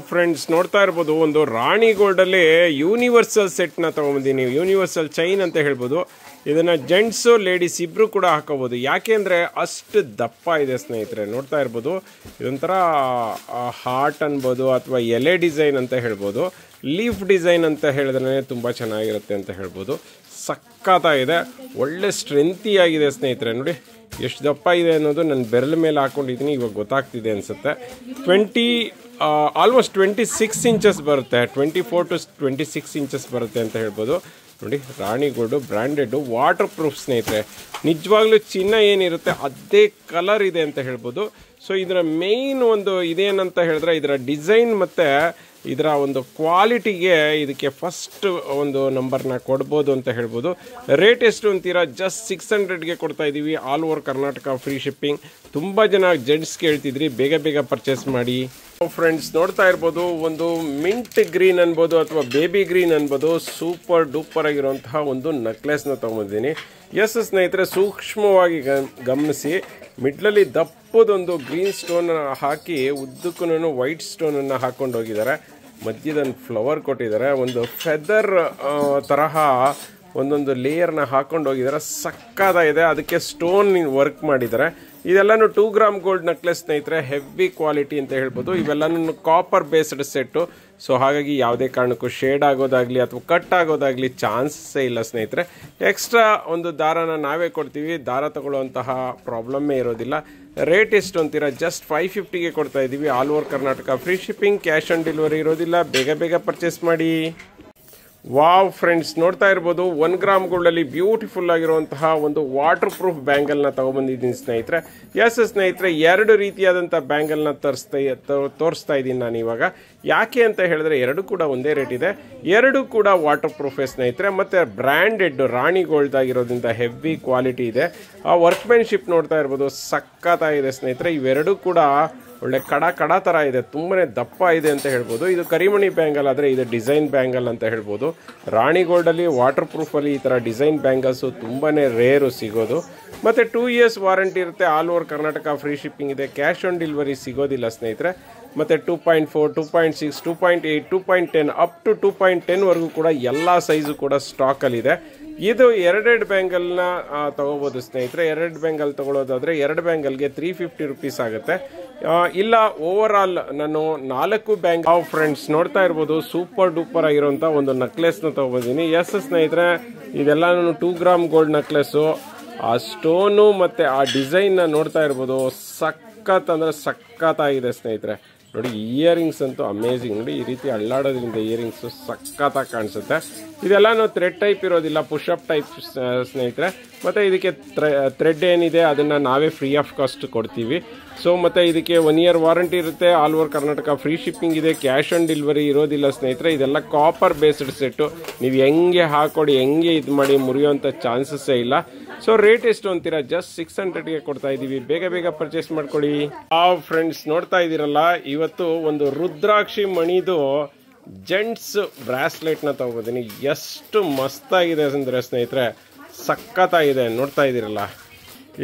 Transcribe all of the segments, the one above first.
Friends ನೋಡ್ತಾ ಇರ್ಬೋದು ಒಂದು ರಾಣಿ ಗೋಲ್ಡಲ್ಲಿ ಯೂನಿವರ್ಸಲ್ ಸೆಟ್ನ ತೊಗೊಂಬಂದಿನಿ. ಯೂನಿವರ್ಸಲ್ ಚೈನ್ ಅಂತ ಹೇಳ್ಬೋದು. ಇದನ್ನು ಜೆಂಟ್ಸು ಲೇಡೀಸ್ ಇಬ್ಬರು ಕೂಡ ಹಾಕೋಬೋದು. ಯಾಕೆ ಅಂದರೆ ಅಷ್ಟು ದಪ್ಪ ಇದೆ ಸ್ನೇಹಿತರೆ. ನೋಡ್ತಾ ಇರ್ಬೋದು ಇದೊಂಥರ ಹಾರ್ಟ್ ಅನ್ಬೋದು ಅಥವಾ ಎಲೆ ಡಿಸೈನ್ ಅಂತ ಹೇಳ್ಬೋದು. ಲೀಫ್ ಡಿಸೈನ್ ಅಂತ ಹೇಳಿದ್ರೆ ತುಂಬ ಚೆನ್ನಾಗಿರುತ್ತೆ ಅಂತ ಹೇಳ್ಬೋದು. ಸಖತ್ತಾಗಿದೆ, ಒಳ್ಳೆ ಸ್ಟ್ರೆಂತಿಯಾಗಿದೆ ಸ್ನೇಹಿತರೆ. ನೋಡಿ ಎಷ್ಟು ದಪ್ಪ ಇದೆ ಅನ್ನೋದು ನನ್ನ ಬೆರಳ ಮೇಲೆ ಹಾಕ್ಕೊಂಡಿದ್ದೀನಿ, ಇವಾಗ ಗೊತ್ತಾಗ್ತಿದೆ ಅನಿಸುತ್ತೆ. ಆಲ್ಮೋಸ್ಟ್ 26 ಇಂಚಸ್ ಬರುತ್ತೆ, 24 to 26 ಇಂಚಸ್ ಬರುತ್ತೆ ಅಂತ ಹೇಳ್ಬೋದು. ನೋಡಿ ರಾಣಿ ಗೋಲ್ಡು ಬ್ರ್ಯಾಂಡೆಡ್ ವಾಟರ್ ಪ್ರೂಫ್ ಸ್ನೇಹಿತರೆ. ನಿಜವಾಗ್ಲೂ ಚಿನ್ನ ಏನಿರುತ್ತೆ ಅದೇ ಕಲರ್ ಇದೆ ಅಂತ ಹೇಳ್ಬೋದು. ಸೊ ಇದರ ಮೇಯ್ನ್ ಒಂದು ಇದೇನಂತ ಹೇಳಿದ್ರೆ ಇದರ ಡಿಸೈನ್ ಮತ್ತು ಇದರ ಒಂದು ಕ್ವಾಲಿಟಿಗೆ ಇದಕ್ಕೆ ಫಸ್ಟ್ ಒಂದು ನಂಬರ್ನ ಕೊಡ್ಬೋದು ಅಂತ ಹೇಳ್ಬೋದು. ರೇಟ್ ಎಷ್ಟು ಅಂತೀರಾ? ಜಸ್ಟ್ 600ಗೆ ಕೊಡ್ತಾ ಇದ್ದೀವಿ. All over Karnataka free shipping. ತುಂಬ ಜನ ಜೆಂಟ್ಸ್ ಕೇಳ್ತಿದ್ರಿ, ಬೇಗ ಬೇಗ ಪರ್ಚೇಸ್ ಮಾಡಿ. ಫ್ರೆಂಡ್ಸ್ ನೋಡ್ತಾ ಇರ್ಬೋದು ಒಂದು ಮಿಂಟ್ ಗ್ರೀನ್ ಅನ್ಬೋದು ಅಥವಾ ಬೇಬಿ ಗ್ರೀನ್ ಅನ್ಬೋದು. ಸೂಪರ್ ಡೂಪರ್ ಆಗಿರುವಂತಹ ಒಂದು ನೆಕ್ಲೆಸ್ನ ತೊಗೊಂಡಿದ್ದೀನಿ. ಎಸ್ ಸ್ನೇಹಿತರೆ, ಸೂಕ್ಷ್ಮವಾಗಿ ಗಮನಿಸಿ. ಮಿಡ್ಲಲ್ಲಿ ದಪ್ಪದೊಂದು ಗ್ರೀನ್ ಸ್ಟೋನ್ ಹಾಕಿ ಉದ್ದಕ್ಕೂ ವೈಟ್ ಸ್ಟೋನನ್ನು ಹಾಕೊಂಡು ಹೋಗಿದ್ದಾರೆ. ಮಧ್ಯದಲ್ಲಿ ಫ್ಲವರ್ ಕೊಟ್ಟಿದ್ದಾರೆ. ಒಂದು ಫೆದರ್ ತರಹ ಒಂದೊಂದು ಲೇಯರ್ನ ಹಾಕೊಂಡು ಹೋಗಿದ್ದಾರೆ. ಸಕ್ಕತ್ತಾಗಿದೆ. ಅದಕ್ಕೆ ಸ್ಟೋನ್ ವರ್ಕ್ ಮಾಡಿದ್ದಾರೆ. ಇದೆಲ್ಲನೂ 2 ಗ್ರಾಮ್ ಗೋಲ್ಡ್ ನೆಕ್ಲೆಸ್ ಸ್ನೇಹಿತರೆ. ಹೆವಿ ಕ್ವಾಲಿಟಿ ಅಂತ ಹೇಳ್ಬೋದು. ಇವೆಲ್ಲನೂ ಕಾಪರ್ ಬೇಸ್ಡ್ ಸೆಟ್ಟು. ಸೊ ಹಾಗಾಗಿ ಯಾವುದೇ ಕಾರಣಕ್ಕೂ ಶೇಡ್ ಆಗೋದಾಗಲಿ ಅಥವಾ ಕಟ್ ಆಗೋದಾಗಲಿ ಚಾನ್ಸೇ ಇಲ್ಲ ಸ್ನೇಹಿತರೆ. ಎಕ್ಸ್ಟ್ರಾ ಒಂದು ದಾರನ ನಾವೇ ಕೊಡ್ತೀವಿ. ದಾರ ತಗೊಳ್ಳುವಂತಹ ಪ್ರಾಬ್ಲಮ್ಮೇ ಇರೋದಿಲ್ಲ. ರೇಟ್ ಎಷ್ಟು ಅಂತೀರಾ? ಜಸ್ಟ್ 550ಗೆ ಕೊಡ್ತಾ ಇದ್ದೀವಿ. All over Karnataka free shipping, cash on delivery ಇರೋದಿಲ್ಲ. ಬೇಗ ಬೇಗ ಪರ್ಚೇಸ್ ಮಾಡಿ. ವಾವ್ ಫ್ರೆಂಡ್ಸ್ ನೋಡ್ತಾ ಇರ್ಬೋದು 1 ಗ್ರಾಮ್ ಗೋಲ್ಡಲ್ಲಿ ಬ್ಯೂಟಿಫುಲ್ ಆಗಿರುವಂತಹ ಒಂದು ವಾಟರ್ ಪ್ರೂಫ್ ಬ್ಯಾಂಗಲ್ನ ತಗೊಂಡ್ಬಂದಿದ್ದೀನಿ ಸ್ನೇಹಿತರೆ. ಎಸ್ ಸ್ನೇಹಿತರೆ, 2 ರೀತಿಯಾದಂಥ ಬ್ಯಾಂಗಲ್ನ ತೋರಿಸ್ತಾ ಇದ್ದೀನಿ ನಾನು ಇವಾಗ. ಯಾಕೆ ಅಂತ ಹೇಳಿದ್ರೆ ಎರಡು ಕೂಡ ಒಂದೇ ರೇಟ್ ಇದೆ. ಎರಡು ಕೂಡ ವಾಟರ್ ಪ್ರೂಫೇ ಸ್ನೇಹಿತರೆ. ಮತ್ತು ಬ್ರ್ಯಾಂಡೆಡ್ ರಾಣಿ ಗೋಲ್ಡ್ ಆಗಿರೋದ್ರಿಂದ ಹೆವಿ ಕ್ವಾಲಿಟಿ ಇದೆ. ಆ ವರ್ಕ್ಮೆನ್ಶಿಪ್ ನೋಡ್ತಾ ಇರ್ಬೋದು, ಸಖತ್ತಾಗಿದೆ ಸ್ನೇಹಿತರೆ. ಇವೆರಡೂ ಕೂಡ ಒಳ್ಳೆ ಕಡ ಥರ ಇದೆ, ತುಂಬಾ ದಪ್ಪ ಇದೆ ಅಂತ ಹೇಳ್ಬೋದು. ಇದು ಕರಿಮಣಿ ಬ್ಯಾಂಗಲ್ ಆದರೆ ಇದು ಡಿಸೈನ್ ಬ್ಯಾಂಗಲ್ ಅಂತ ಹೇಳ್ಬೋದು. ರಾಣಿ ಗೋಲ್ಡಲ್ಲಿ ವಾಟರ್ ಪ್ರೂಫಲ್ಲಿ ಈ ಥರ ಡಿಸೈನ್ ಬ್ಯಾಂಗಲ್ಸು ತುಂಬಾ ರೇರು ಸಿಗೋದು. ಮತ್ತು 2 years ವಾರಂಟಿ ಇರುತ್ತೆ. All over Karnataka free shipping ಇದೆ. ಕ್ಯಾಶ್ ಆನ್ ಡೆಲಿವರಿ ಸಿಗೋದಿಲ್ಲ ಸ್ನೇಹಿತರೆ. ಮತ್ತು 2.4, 2.6, 2.8, 2.10 ಅಪ್ ಟು 2.10ವರೆಗೂ ಕೂಡ ಎಲ್ಲ ಸೈಜು ಕೂಡ ಸ್ಟಾಕಲ್ಲಿದೆ. ಇದು 2 ಬ್ಯಾಂಗಲ್ನ ತೊಗೋಬೋದು ಸ್ನೇಹಿತರೆ. 2 ಬ್ಯಾಂಗಲ್ ತೊಗೊಳೋದಾದರೆ 2 ಬ್ಯಾಂಗಲ್ಗೆ 350 ರುಪೀಸ್ ಆಗುತ್ತೆ. ಇಲ್ಲ ಓವರ್ ಆಲ್ ನಾನು 4 ಬ್ಯಾಂಗಲ್. ಫ್ರೆಂಡ್ಸ್ ನೋಡ್ತಾ ಇರ್ಬೋದು ಸೂಪರ್ ಡೂಪರ್ ಆಗಿರೋಂಥ ಒಂದು ನೆಕ್ಲೆಸ್ನ ತೊಗೊಬಂದಿನಿ. ಎಸ್ ಸ್ನೇಹಿತರೆ, ಇದೆಲ್ಲನೂ 2 ಗ್ರಾಮ್ ಗೋಲ್ಡ್ ನೆಕ್ಲೆಸ್ಸು. ಆ ಸ್ಟೋನು ಮತ್ತು ಆ ಡಿಸೈನ್ನ ನೋಡ್ತಾ ಇರ್ಬೋದು, ಸಖತ್ ಅಂದರೆ ಸಖತ್ತಾಗಿದೆ ಸ್ನೇಹಿತರೆ. ನೋಡಿ ಇಯರಿಂಗ್ಸ್ ಅಂತೂ ಅಮೇಝಿಂಗ್. ನೋಡಿ ಈ ರೀತಿ ಅಳ್ಳಾಡೋದ್ರಿಂದ ಇಯರಿಂಗ್ಸು ಸಖತ್ತಾಗಿ ಕಾಣಿಸುತ್ತೆ. ಇದೆಲ್ಲನೂ ಥ್ರೆಡ್ ಟೈಪ್ ಇರೋದಿಲ್ಲ, ಪುಷಪ್ ಟೈಪ್ ಸ್ನೇಹಿತರೆ. ಮತ್ತು ಇದಕ್ಕೆ ಥ್ರೆಡ್ ಏನಿದೆ ಅದನ್ನು ನಾವೇ ಫ್ರೀ ಆಫ್ ಕಾಸ್ಟ್ ಕೊಡ್ತೀವಿ. ಸೊ ಮತ್ತು ಇದಕ್ಕೆ 1 year ವಾರಂಟಿ ಇರುತ್ತೆ. All over Karnataka free shipping ಇದೆ. ಕ್ಯಾಶ್ ಆನ್ ಡೆಲಿವರಿ ಇರೋದಿಲ್ಲ ಸ್ನೇಹಿತರೆ. ಇದೆಲ್ಲ ಕಾಪರ್ ಬೇಸ್ಡ್ ಸೆಟ್ಟು. ನೀವು ಹೆಂಗೆ ಹಾಕೊಡಿ, ಹೆಂಗೆ ಇದು ಮಾಡಿ ಮುರಿಯೋಂಥ ಚಾನ್ಸಸ್ಸೇ ಇಲ್ಲ. ಸೊ ರೇಟ್ ಎಷ್ಟು ಅಂತೀರಾ? ಜಸ್ಟ್ 600ಗೆ ಕೊಡ್ತಾ ಇದ್ದೀವಿ. ಬೇಗ ಬೇಗ ಪರ್ಚೇಸ್ ಮಾಡ್ಕೊಳ್ಳಿ. ಫ್ರೆಂಡ್ಸ್ ನೋಡ್ತಾ ಇದ್ದೀರಲ್ಲ, ಇವತ್ತು ಒಂದು ರುದ್ರಾಕ್ಷಿ ಮಣಿದು ಜೆಂಟ್ಸ್ ಬ್ರಾಸ್ಲೆಟ್ನ ತಗೋಬೋದಿನಿ. ಎಷ್ಟು ಮಸ್ತಾಗಿದೆ ಅಂದರೆ ಸ್ನೇಹಿತರೆ, ಸಖತ್ತಾಗಿದೆ. ನೋಡ್ತಾ ಇದ್ದೀರಲ್ಲ,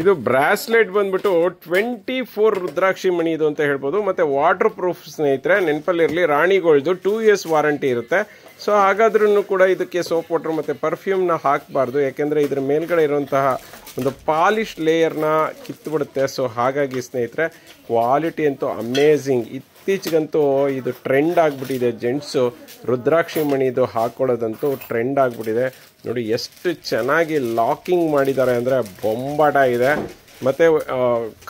ಇದು ಬ್ರಾಸ್ಲೆಟ್ ಬಂದ್ಬಿಟ್ಟು 24 ರುದ್ರಾಕ್ಷಿ ಮಣಿ ಇದು ಅಂತ ಹೇಳ್ಬೋದು. ಮತ್ತು ವಾಟರ್ ಪ್ರೂಫ್ ಸ್ನೇಹಿತರೆ. ನೆನಪಲ್ಲಿರಲಿ, ರಾಣಿ ಗೋಲ್ಡ್ದು 2 years ವಾರಂಟಿ ಇರುತ್ತೆ. ಸೊ ಹಾಗಾದ್ರೂ ಕೂಡ ಇದಕ್ಕೆ ಸೋಪ್ ವಾಟರ್ ಮತ್ತು ಪರ್ಫ್ಯೂಮ್ನ ಹಾಕಬಾರ್ದು. ಯಾಕೆಂದರೆ ಇದ್ರ ಮೇಲ್ಗಡೆ ಇರುವಂತಹ ಒಂದು ಪಾಲಿಶ್ ಲೇಯರ್ನ ಕಿತ್ತುಬಿಡುತ್ತೆ. ಸೊ ಹಾಗಾಗಿ ಸ್ನೇಹಿತರೆ, ಕ್ವಾಲಿಟಿ ಅಂತೂ ಅಮೇಝಿಂಗ್. ಇತ್ತೀಚೆಗಂತೂ ಇದು ಟ್ರೆಂಡ್ ಆಗಿಬಿಟ್ಟಿದೆ. ಜೆಂಟ್ಸು ರುದ್ರಾಕ್ಷಿ ಮಣಿದು ಹಾಕೊಳ್ಳೋದಂತೂ ಟ್ರೆಂಡ್ ಆಗಿಬಿಟ್ಟಿದೆ. ನೋಡಿ ಎಷ್ಟು ಚೆನ್ನಾಗಿ ಲಾಕಿಂಗ್ ಮಾಡಿದ್ದಾರೆ ಅಂದರೆ ಬೊಂಬಾಟ ಇದೆ. ಮತ್ತು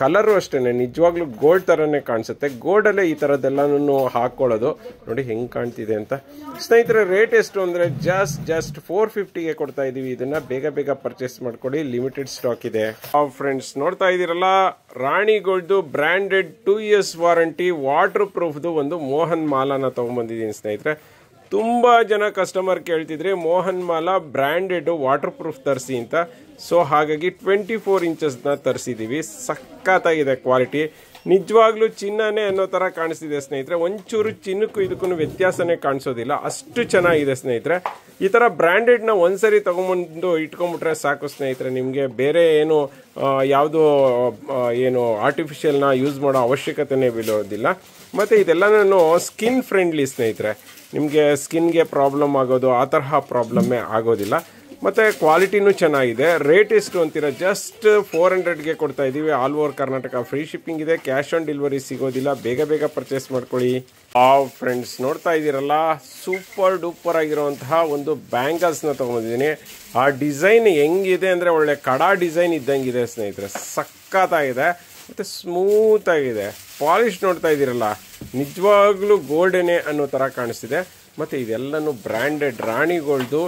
ಕಲರು ಅಷ್ಟೇ ನಿಜವಾಗ್ಲೂ ಗೋಲ್ಡ್ ಥರನೇ ಕಾಣಿಸುತ್ತೆ. ಗೋಲ್ಡಲ್ಲೇ ಈ ಥರದ್ದೆಲ್ಲನೂ ಹಾಕ್ಕೊಳ್ಳೋದು. ನೋಡಿ ಹೆಂಗೆ ಕಾಣ್ತಿದೆ ಅಂತ ಸ್ನೇಹಿತರೆ. ರೇಟ್ ಎಷ್ಟು ಅಂದರೆ ಜಸ್ಟ್ 450ಗೆ ಕೊಡ್ತಾ ಇದ್ದೀವಿ. ಇದನ್ನು ಬೇಗ ಬೇಗ ಪರ್ಚೇಸ್ ಮಾಡ್ಕೊಳ್ಳಿ, ಲಿಮಿಟೆಡ್ ಸ್ಟಾಕ್ ಇದೆ. ಫ್ರೆಂಡ್ಸ್ ನೋಡ್ತಾ ಇದ್ದೀರಲ್ಲ, ರಾಣಿ ಗೋಲ್ಡ್ದು ಬ್ರ್ಯಾಂಡೆಡ್ 2 years ವಾರಂಟಿ ವಾಟರ್ ಪ್ರೂಫ್ದು ಒಂದು ಮೋಹನ್ ಮಾಲಾನ ತೊಗೊಂಬಂದಿದ್ದೀನಿ ಸ್ನೇಹಿತರೆ. ತುಂಬ ಜನ ಕಸ್ಟಮರ್ ಕೇಳ್ತಿದ್ರೆ Mohan Mala branded waterproof ತರಿಸಿ ಅಂತ. ಸೊ ಹಾಗಾಗಿ 24 ಇಂಚಸ್ನ ತರಿಸಿದ್ದೀವಿ. ಸಖತ್ತಾಗಿದೆ ಕ್ವಾಲಿಟಿ. ನಿಜವಾಗ್ಲೂ ಚಿನ್ನನೇ ಅನ್ನೋ ಥರ ಕಾಣಿಸ್ತಿದೆ ಸ್ನೇಹಿತರೆ. ಒಂಚೂರು ಚಿನ್ನಕ್ಕೂ ಇದಕ್ಕೂ ವ್ಯತ್ಯಾಸನೇ ಕಾಣಿಸೋದಿಲ್ಲ, ಅಷ್ಟು ಚೆನ್ನಾಗಿದೆ ಸ್ನೇಹಿತರೆ. ಈ ಥರ ಬ್ರ್ಯಾಂಡೆಡ್ನ ಒಂದ್ಸರಿ ತೊಗೊಂಬಂದು ಇಟ್ಕೊಂಡ್ಬಿಟ್ರೆ ಸಾಕು ಸ್ನೇಹಿತರೆ. ನಿಮಗೆ ಬೇರೆ ಏನು ಯಾವುದು ಏನು ಆರ್ಟಿಫಿಷಿಯಲ್ನ ಯೂಸ್ ಮಾಡೋ ಅವಶ್ಯಕತೆನೇ ಬೀಳೋದಿಲ್ಲ. ಮತ್ತು ಇದೆಲ್ಲನೂ ಸ್ಕಿನ್ ಫ್ರೆಂಡ್ಲಿ ಸ್ನೇಹಿತರೆ. ನಿಮಗೆ ಸ್ಕಿನ್ಗೆ ಪ್ರಾಬ್ಲಮ್ ಆಗೋದು ಆ ತರಹ ಪ್ರಾಬ್ಲಮ್ಮೇ ಆಗೋದಿಲ್ಲ. ಮತ್ತು ಕ್ವಾಲಿಟಿನೂ ಚೆನ್ನಾಗಿದೆ. ರೇಟ್ ಎಷ್ಟು ಅಂತೀರ? ಜಸ್ಟ್ 400ಗೆ ಕೊಡ್ತಾ ಇದ್ದೀವಿ. All over Karnataka free shipping ಇದೆ. ಕ್ಯಾಶ್ ಆನ್ ಡೆಲಿವರಿ ಸಿಗೋದಿಲ್ಲ. ಬೇಗ ಬೇಗ ಪರ್ಚೇಸ್ ಮಾಡ್ಕೊಳ್ಳಿ. ಫ್ರೆಂಡ್ಸ್, ನೋಡ್ತಾ ಇದ್ದೀರಲ್ಲ, ಸೂಪರ್ ಡೂಪರ್ ಆಗಿರುವಂತಹ ಒಂದು ಬ್ಯಾಂಗಲ್ಸ್ನ ತೊಗೊಂಡಿದ್ದೀನಿ. ಆ ಡಿಸೈನ್ ಹೆಂಗಿದೆ ಅಂದರೆ ಒಳ್ಳೆ ಕಡಾ ಡಿಸೈನ್ ಇದ್ದಂಗಿದೆ ಸ್ನೇಹಿತರೆ. ಸಖತ್ತಾಗಿದೆ ಮತ್ತು ಸ್ಮೂತಾಗಿದೆ. ಪಾಲಿಶ್ ನೋಡ್ತಾ ಇದ್ದೀರಲ್ಲ, ನಿಜವಾಗ್ಲೂ ಗೋಲ್ಡನೇ ಅನ್ನೋ ಥರ ಕಾಣಿಸ್ತಿದೆ. ಮತ್ತು ಇದೆಲ್ಲನೂ ಬ್ರ್ಯಾಂಡೆಡ್ ರಾಣಿಗೋಲ್ಡ್ದು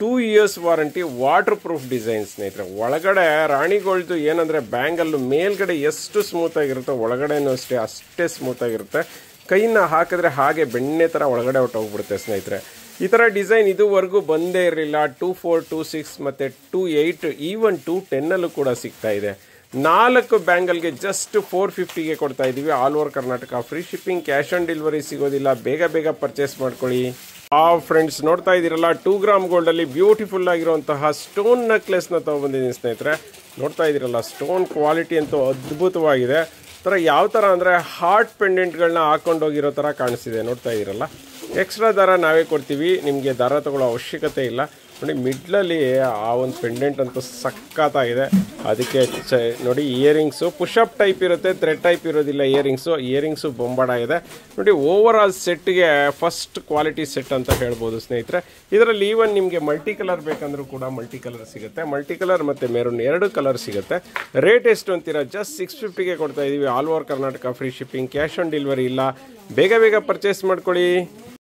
2 years warranty, waterproof design ಸ್ನೇಹಿತರೆ. ಒಳಗಡೆ ರಾಣಿಗೋಲ್ಡ್ದು ಏನಂದರೆ ಬ್ಯಾಂಗಲ್ಲು ಮೇಲ್ಗಡೆ ಎಷ್ಟು ಸ್ಮೂತಾಗಿರುತ್ತೋ ಒಳಗಡೆನೂ ಅಷ್ಟೇ ಸ್ಮೂತಾಗಿರುತ್ತೆ. ಕೈನ ಹಾಕಿದ್ರೆ ಹಾಗೆ ಬೆಣ್ಣೆ ಥರ ಒಳಗಡೆ ಹೊಟ್ಟೋಗ್ಬಿಡುತ್ತೆ ಸ್ನೇಹಿತರೆ. ಈ ಥರ ಡಿಸೈನ್ ಇದುವರೆಗೂ ಬಂದೇ ಇರಲಿಲ್ಲ. 24, 26 ಮತ್ತು 28, ಈವನ್ 210 ಕೂಡ ಸಿಗ್ತಾ ಇದೆ. 4 ಬ್ಯಾಂಗಲ್ಗೆ ಜಸ್ಟ್ 450ಗೆ ಕೊಡ್ತಾ ಇದ್ದೀವಿ. All over Karnataka free shipping, cash on delivery ಸಿಗೋದಿಲ್ಲ. ಬೇಗ ಬೇಗ ಪರ್ಚೇಸ್ ಮಾಡ್ಕೊಳ್ಳಿ. ಫ್ರೆಂಡ್ಸ್, ನೋಡ್ತಾ ಇದ್ದೀರಲ್ಲ, 2 ಗ್ರಾಮ್ ಗೋಲ್ಡಲ್ಲಿ ಬ್ಯೂಟಿಫುಲ್ ಆಗಿರುವಂತಹ ಸ್ಟೋನ್ ನೆಕ್ಲೆಸ್ನ ತೊಗೊಂಬಂದಿದ್ದೀನಿ ಸ್ನೇಹಿತರೆ. ನೋಡ್ತಾ ಇದ್ದೀರಲ್ಲ, ಸ್ಟೋನ್ ಕ್ವಾಲಿಟಿ ಅಂತೂ ಅದ್ಭುತವಾಗಿದೆ. ಥರ ಯಾವ ಥರ ಅಂದರೆ ಹಾರ್ಟ್ ಪೆಂಡೆಂಟ್ಗಳನ್ನ ಹಾಕ್ಕೊಂಡೋಗಿರೋ ಥರ ಕಾಣಿಸ್ತಿದೆ. ನೋಡ್ತಾ ಇದ್ದೀರಲ್ಲ, ಎಕ್ಸ್ಟ್ರಾ ದಾರ ನಾವೇ ಕೊಡ್ತೀವಿ, ನಿಮಗೆ ದಾರ ತೊಗೊಳ್ಳೋ ಅವಶ್ಯಕತೆ ಇಲ್ಲ. ನೋಡಿ, ಮಿಡ್ಲಲ್ಲಿ ಆ ಒಂದು ಪೆಂಡೆಂಟ್ ಅಂತೂ ಸಖತ್ತಾಗಿದೆ. ಅದಕ್ಕೆ ನೋಡಿ, ಇಯರಿಂಗ್ಸು ಪುಷಪ್ ಟೈಪ್ ಇರುತ್ತೆ, ಥ್ರೆಡ್ ಟೈಪ್ ಇರೋದಿಲ್ಲ. ಇಯರಿಂಗ್ಸು ಬೊಂಬಾಡ ಇದೆ. ನೋಡಿ, ಓವರ್ ಆಲ್ ಸೆಟ್ಗೆ ಫಸ್ಟ್ ಕ್ವಾಲಿಟಿ ಸೆಟ್ ಅಂತ ಹೇಳ್ಬೋದು ಸ್ನೇಹಿತರೆ. ಇದರಲ್ಲಿ ಈವನ್ ನಿಮಗೆ ಮಲ್ಟಿ ಕಲರ್ ಬೇಕಂದ್ರೂ ಕೂಡ ಮಲ್ಟಿ ಕಲರ್ ಸಿಗುತ್ತೆ. ಮಲ್ಟಿ ಕಲರ್ ಮತ್ತು ಮೆರೂನ್ 2 ಕಲರ್ ಸಿಗುತ್ತೆ. ರೇಟ್ ಎಷ್ಟು ಅಂತೀರಾ? ಜಸ್ಟ್ 650ಗೆ ಕೊಡ್ತಾ ಇದ್ದೀವಿ. All over Karnataka free shipping, cash on delivery ಇಲ್ಲ. ಬೇಗ ಬೇಗ ಪರ್ಚೇಸ್ ಮಾಡ್ಕೊಳ್ಳಿ.